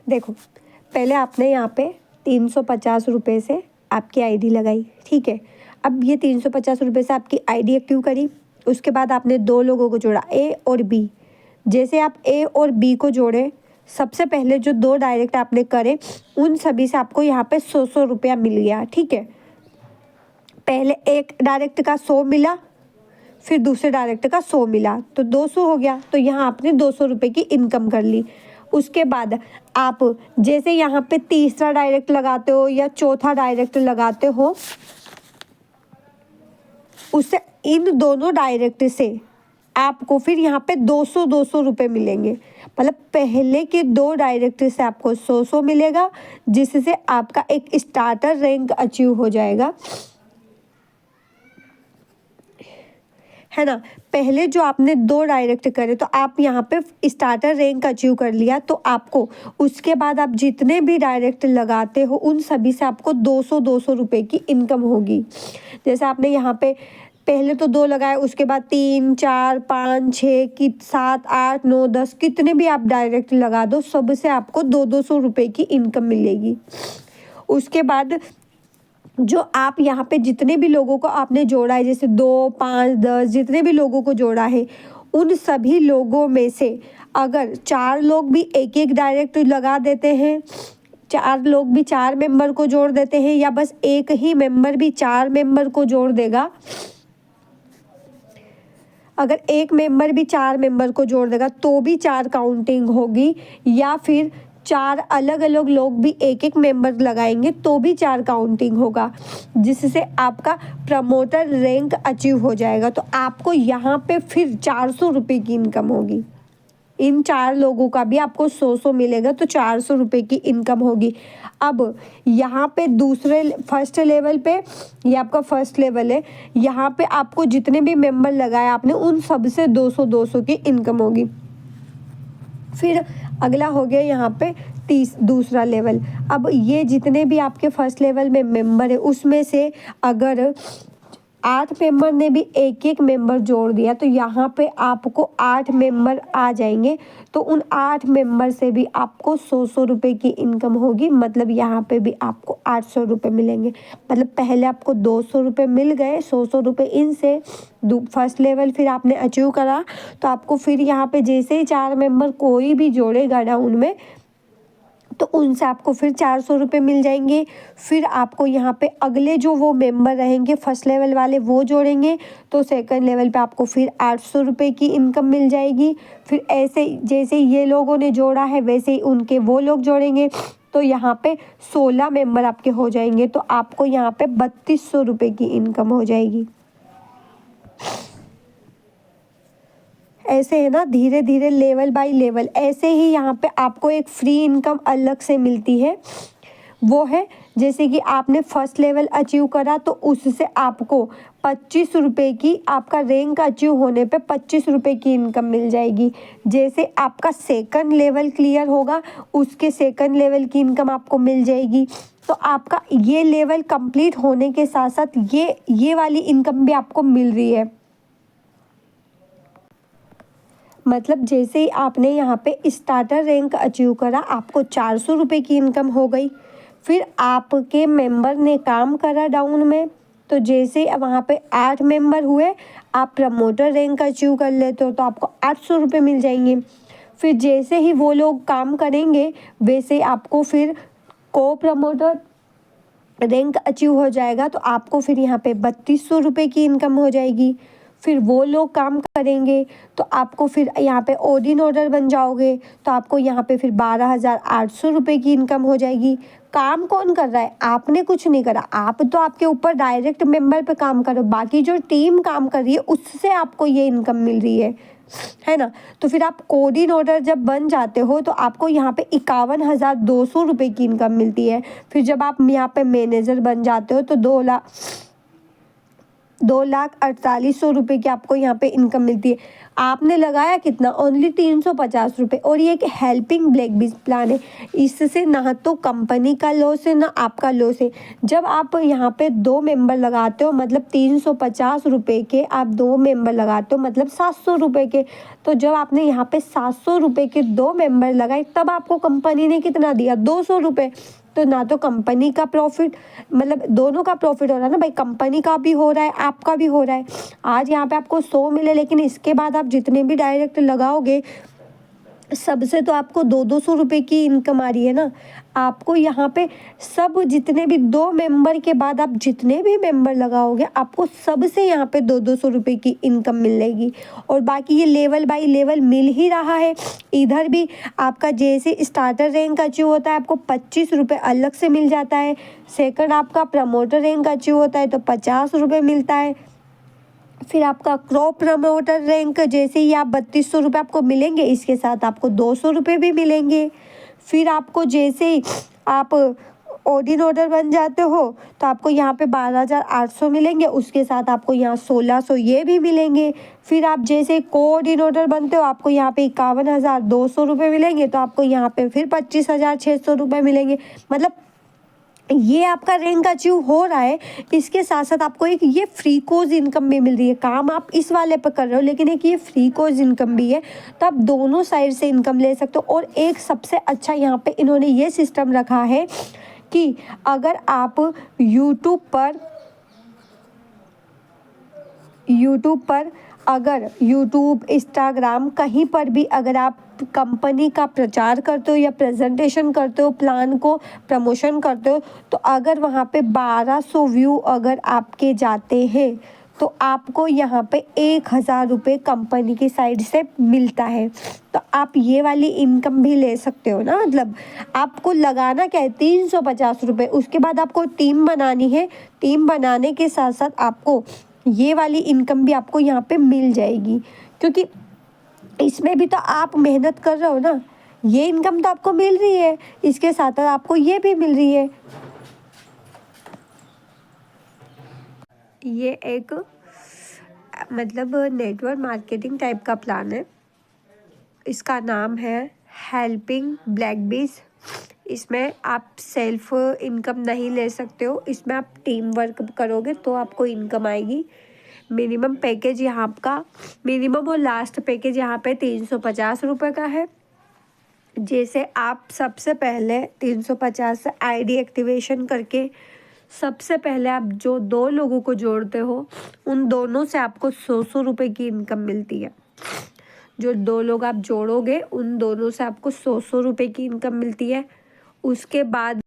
देखो, पहले आपने यहाँ पे 350 रुपये से आपकी आईडी लगाई, ठीक है। अब ये 350 रुपये से आपकी आईडी एक्टिव करी, उसके बाद आपने 2 लोगों को जोड़ा, ए और बी। जैसे आप ए और बी को जोड़े, सबसे पहले जो 2 डायरेक्ट आपने करे उन सभी से आपको यहाँ पे 100 रुपया मिल गया, ठीक है। पहले एक डायरेक्ट का 100 मिला, फिर दूसरे डायरेक्ट का 100 मिला, तो 200 हो गया। तो यहाँ आपने 200 रुपये की इनकम कर ली। उसके बाद आप जैसे यहाँ पे तीसरा डायरेक्ट लगाते हो या चौथा डायरेक्ट लगाते हो, उससे इन दोनों डायरेक्ट से आपको फिर यहाँ पे 200 रुपये मिलेंगे। मतलब पहले के 2 डायरेक्ट से आपको 100 मिलेगा, जिससे आपका एक स्टार्टर रैंक अचीव हो जाएगा, है ना। पहले जो आपने 2 डायरेक्ट करे तो आप यहाँ पे स्टार्टर रैंक अचीव कर लिया, तो आपको उसके बाद आप जितने भी डायरेक्ट लगाते हो उन सभी से आपको 200 रुपये की इनकम होगी। जैसे आपने यहाँ पे पहले तो 2 लगाए, उसके बाद 3, 4, 5, 6 की 7, 8, 9, 10 कितने भी आप डायरेक्ट लगा दो, सब से आपको 200 रुपये की इनकम मिलेगी। उसके बाद जो आप यहाँ पे जितने भी लोगों को आपने जोड़ा है, जैसे 2, 5, 10 जितने भी लोगों को जोड़ा है, उन सभी लोगों में से अगर 4 लोग भी एक एक डायरेक्ट लगा देते हैं, 4 लोग भी 4 मेंबर को जोड़ देते हैं, या बस एक ही मेंबर भी 4 मेंबर को जोड़ देगा, अगर एक मेंबर भी 4 मेंबर को जोड़ देगा तो भी 4 काउंटिंग होगी, या फिर 4 अलग अलग लोग भी एक एक मेंबर लगाएंगे तो भी 4 काउंटिंग होगा, जिससे आपका प्रमोटर रैंक अचीव हो जाएगा। तो आपको यहाँ पे फिर 400 रुपये की इनकम होगी। इन 4 लोगों का भी आपको 100 मिलेगा, तो 400 रुपये की इनकम होगी। अब यहाँ पे फर्स्ट लेवल पे, ये आपका फर्स्ट लेवल है, यहाँ पे आपको जितने भी मेंबर लगाए आपने उन सब से 200 की इनकम होगी। फिर अगला हो गया यहाँ पे दूसरा लेवल। अब ये जितने भी आपके फर्स्ट लेवल में मेंबर है, उसमें से अगर 8 मेंबर ने भी एक एक मेंबर जोड़ दिया तो यहाँ पे आपको 8 मेंबर आ जाएंगे, तो उन 8 मेंबर से भी आपको 100 रुपये की इनकम होगी। मतलब यहाँ पे भी आपको 800 रुपये मिलेंगे। मतलब पहले आपको 200 रुपये मिल गए, 100 रुपये इनसे फर्स्ट लेवल फिर आपने अचीव करा, तो आपको फिर यहाँ पे जैसे ही 4 मेंबर कोई भी जोड़ेगा ना उनमें, तो उनसे आपको फिर 400 रुपये मिल जाएंगे। फिर आपको यहाँ पे अगले जो वो मेंबर रहेंगे फर्स्ट लेवल वाले वो जोड़ेंगे, तो सेकंड लेवल पे आपको फिर 800 रुपये की इनकम मिल जाएगी। फिर ऐसे जैसे ये लोगों ने जोड़ा है वैसे ही उनके वो लोग जोड़ेंगे, तो यहाँ पे 16 मेंबर आपके हो जाएंगे, तो आपको यहाँ पे 3200 रुपये की इनकम हो जाएगी। ऐसे है ना, धीरे धीरे लेवल बाय लेवल। ऐसे ही यहाँ पे आपको एक फ्री इनकम अलग से मिलती है, वो है जैसे कि आपने फर्स्ट लेवल अचीव करा तो उससे आपको 25 रुपये की, आपका रैंक अचीव होने पे 25 रुपये की इनकम मिल जाएगी। जैसे आपका सेकंड लेवल क्लियर होगा उसके सेकंड लेवल की इनकम आपको मिल जाएगी। तो आपका ये लेवल कंप्लीट होने के साथ साथ ये वाली इनकम भी आपको मिल रही है। मतलब जैसे ही आपने यहाँ पे स्टार्टर रैंक अचीव करा, आपको 400 रुपये की इनकम हो गई। फिर आपके मेंबर ने काम करा डाउन में, तो जैसे वहाँ पे 8 मेंबर हुए, आप प्रमोटर रैंक अचीव कर लेते हो तो आपको 800 रुपये मिल जाएंगे। फिर जैसे ही वो लोग काम करेंगे वैसे आपको फिर को प्रमोटर रैंक अचीव हो जाएगा, तो आपको फिर यहाँ पे 3200 रुपये की इनकम हो जाएगी। फिर वो लोग काम करेंगे तो आपको फिर यहाँ पे ओडिन ऑर्डर बन जाओगे, तो आपको यहाँ पे फिर 12,800 रुपये की इनकम हो जाएगी। काम कौन कर रहा है? आपने कुछ नहीं करा, आप तो आपके ऊपर डायरेक्ट मेंबर पे काम करो, बाकी जो टीम काम कर रही है उससे आपको ये इनकम मिल रही है ना। तो फिर आप कोडिन ऑर्डर जब बन जाते हो तो आपको यहाँ पे 51,200 रुपये की इनकम मिलती है। फिर जब आप यहाँ पे मैनेजर बन जाते हो तो 2,48,000 रुपये की आपको यहाँ पे इनकम मिलती है। आपने लगाया कितना, ओनली 350 रुपये। और ये एक हेल्पिंग ब्लैकबीज प्लान है, इससे ना तो कंपनी का लॉस है ना आपका लॉस है। जब आप यहाँ पे 2 मेंबर लगाते हो मतलब 350 रुपये के आप 2 मेंबर लगाते हो मतलब 700 रुपये के। तो जब आपने यहाँ पे 700 रुपये के 2 मेंबर लगाए तब आपको कंपनी ने कितना दिया, 200 रुपये। तो ना तो कंपनी का प्रॉफिट, मतलब दोनों का प्रॉफिट हो रहा है ना भाई, कंपनी का भी हो रहा है आपका भी हो रहा है। आज यहाँ पे आपको 100 मिले, लेकिन इसके बाद आप जितने भी डायरेक्ट लगाओगे सबसे तो आपको 200 रुपये की इनकम आ रही है ना। आपको यहाँ पे सब जितने भी 2 मेंबर के बाद आप जितने भी मेंबर लगाओगे आपको सबसे यहाँ पे 200 रुपये की इनकम मिलेगी। और बाकी ये लेवल बाय लेवल मिल ही रहा है। इधर भी आपका जैसे स्टार्टर रैंक अचीव होता है आपको 25 रुपये अलग से मिल जाता है। सेकंड आपका प्रमोटर रैंक अचीव होता है तो 50 रुपये मिलता है। फिर आपका क्रॉप प्रमोटर रैंक जैसे ही आप 3200 रुपये आपको मिलेंगे, इसके साथ आपको 200 रुपये भी मिलेंगे। फिर आपको जैसे ही आप ऑर्डिनेटर बन जाते हो तो आपको यहाँ पे 12,800 मिलेंगे, उसके साथ आपको यहाँ 1600 ये भी मिलेंगे। फिर आप जैसे कोऑर्डिनेटर बनते हो आपको यहाँ पे 51,200 रुपये मिलेंगे, तो आपको यहाँ पे फिर 25,600 रुपये मिलेंगे। मतलब ये आपका रैंक अचीव हो रहा है, इसके साथ साथ आपको एक ये फ्री कोर्स इनकम भी मिल रही है। काम आप इस वाले पर कर रहे हो लेकिन एक ये फ्री कोर्स इनकम भी है, तो आप दोनों साइड से इनकम ले सकते हो। और एक सबसे अच्छा यहाँ पे इन्होंने ये सिस्टम रखा है कि अगर आप यूट्यूब पर अगर यूट्यूब इंस्टाग्राम कहीं पर भी अगर आप कंपनी का प्रचार करते हो या प्रेजेंटेशन करते हो, प्लान को प्रमोशन करते हो, तो अगर वहाँ पे 1200 व्यू अगर आपके जाते हैं तो आपको यहाँ पे 1,000 रुपये कंपनी की साइड से मिलता है। तो आप ये वाली इनकम भी ले सकते हो ना। मतलब आपको लगाना क्या है, 350 रुपये। उसके बाद आपको टीम बनानी है, टीम बनाने के साथ साथ आपको ये वाली इनकम भी आपको यहाँ पे मिल जाएगी, क्योंकि इसमें भी तो आप मेहनत कर रहे हो ना। ये इनकम तो आपको मिल रही है, इसके साथ साथ आपको ये भी मिल रही है। ये एक मतलब नेटवर्क मार्केटिंग टाइप का प्लान है, इसका नाम है हेल्पिंग ब्लैकबीज। इसमें आप सेल्फ इनकम नहीं ले सकते हो, इसमें आप टीम वर्क करोगे तो आपको इनकम आएगी। मिनिमम पैकेज यहाँ का मिनिमम और लास्ट पैकेज यहाँ पे 350 रुपये का है। जैसे आप सबसे पहले 350 से आईडी एक्टिवेशन करके सबसे पहले आप जो 2 लोगों को जोड़ते हो उन दोनों से आपको 100 रुपये की इनकम मिलती है। जो 2 लोग आप जोड़ोगे उन दोनों से आपको 100 रुपये की इनकम मिलती है। उसके बाद